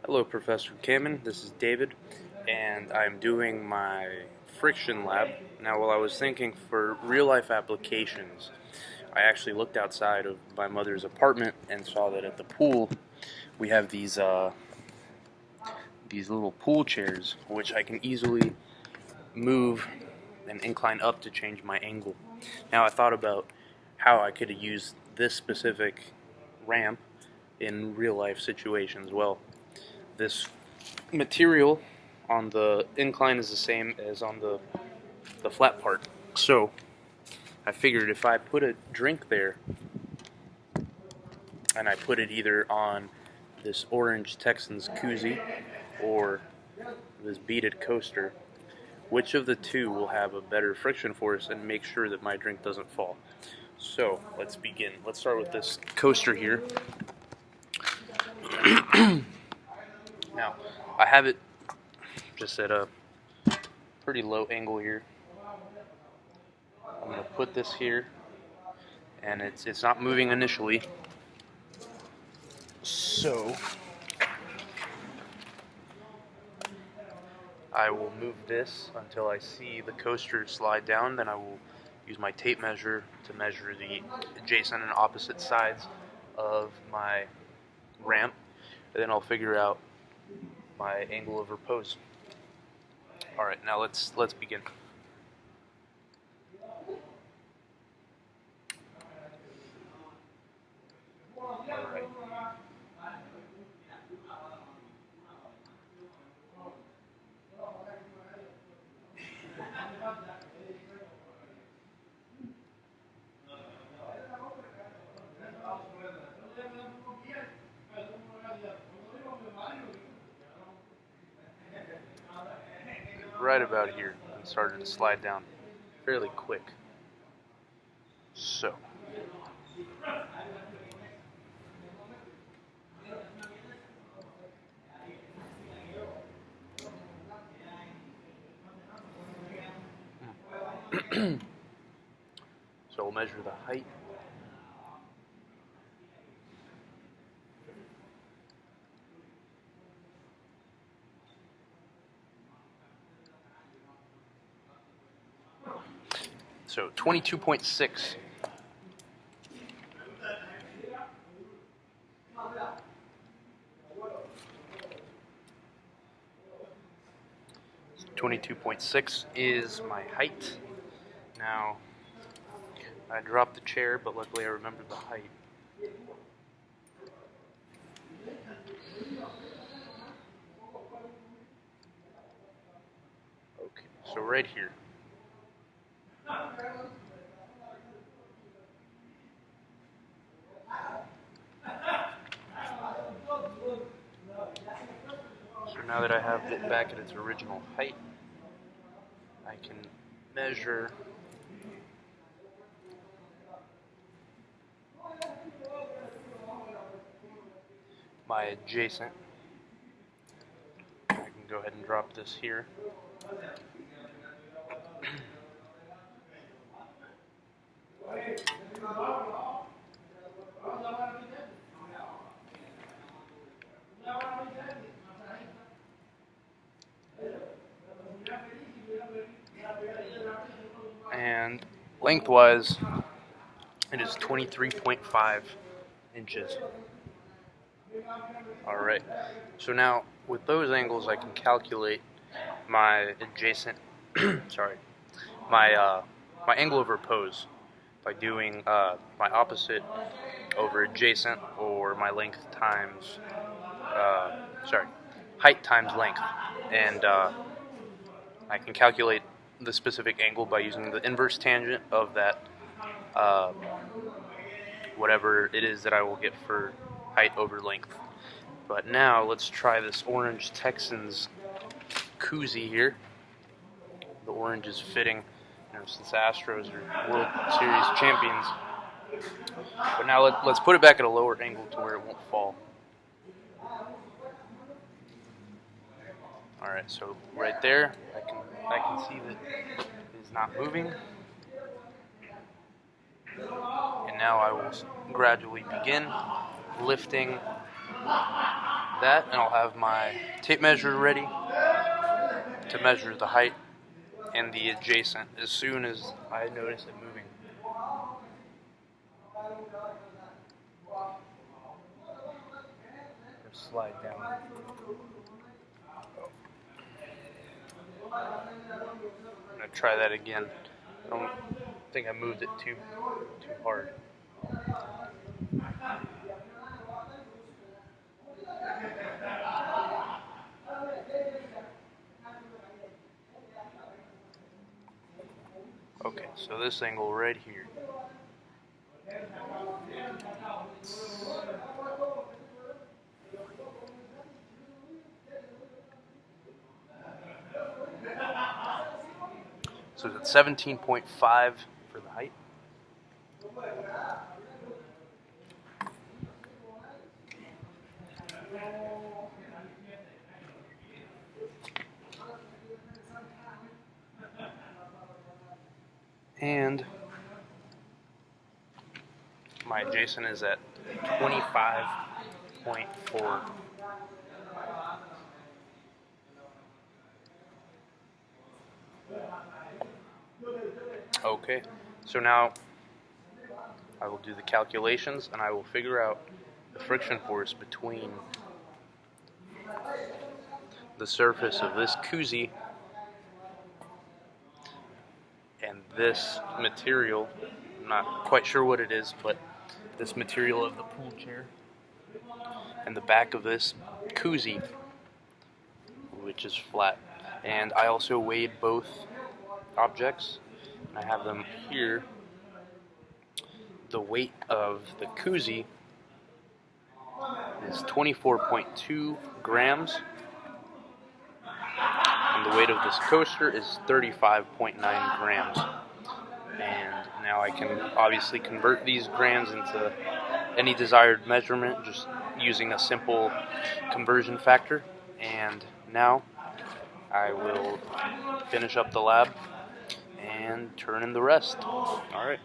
Hello, Professor Kamen. This is David, and I'm doing my friction lab. Now, while I was thinking for real-life applications, I actually looked outside of my mother's apartment and saw that at the pool we have these little pool chairs, which I can easily move and incline up to change my angle. Now, I thought about how I could use this specific ramp in real-life situations. Well, this material on the incline is the same as on the flat part. So I figured if I put a drink there and I put it either on this orange Texans koozie or this beaded coaster, which of the two will have a better friction force and make sure that my drink doesn't fall? So let's begin. Let's start with this coaster here. Now, I have it just at a pretty low angle here. I'm going to put this here, and it's not moving initially. So I will move this until I see the coaster slide down. Then I will use my tape measure to measure the adjacent and opposite sides of my ramp, and then I'll figure out my angle of repose. Alright, now let's begin. Alright. Right about here, and started to slide down fairly quick. So so we'll measure the height. So 22.6. So 22.6 is my height. Now, I dropped the chair, but luckily I remembered the height. Okay, so right here. So now that I have it back at its original height, I can measure my adjacent. I can go ahead and drop this here. And lengthwise, it is 23.5 inches. Alright, so now with those angles I can calculate my adjacent, my angle of repose by doing my opposite over adjacent, or my length times, height times length. And I can calculate the specific angle by using the inverse tangent of that, whatever it is that I will get for height over length. But now let's try this orange Texans koozie here. The orange is fitting, since the Astros are World Series champions. But now let's put it back at a lower angle to where it won't fall. Alright, so right there, I can see that it is not moving. And now I will gradually begin lifting that, and I'll have my tape measure ready to measure the height and the adjacent as soon as I notice it moving. Just slide down. I'm going to try that again. I don't think I moved it too hard. Okay, so this angle right here. So it's at 17.5 for the height. And my adjacent is at 25.4. Okay, so now I will do the calculations and I will figure out the friction force between the surface of this koozie and this material. I'm not quite sure what it is, but this material of the pool chair and the back of this koozie, which is flat. And I also weighed both objects, and I have them here. The weight of the koozie is 24.2 grams, and the weight of this coaster is 35.9 grams. And now I can obviously convert these grams into any desired measurement just using a simple conversion factor. And now I will finish up the lab and turn in the rest. Alright.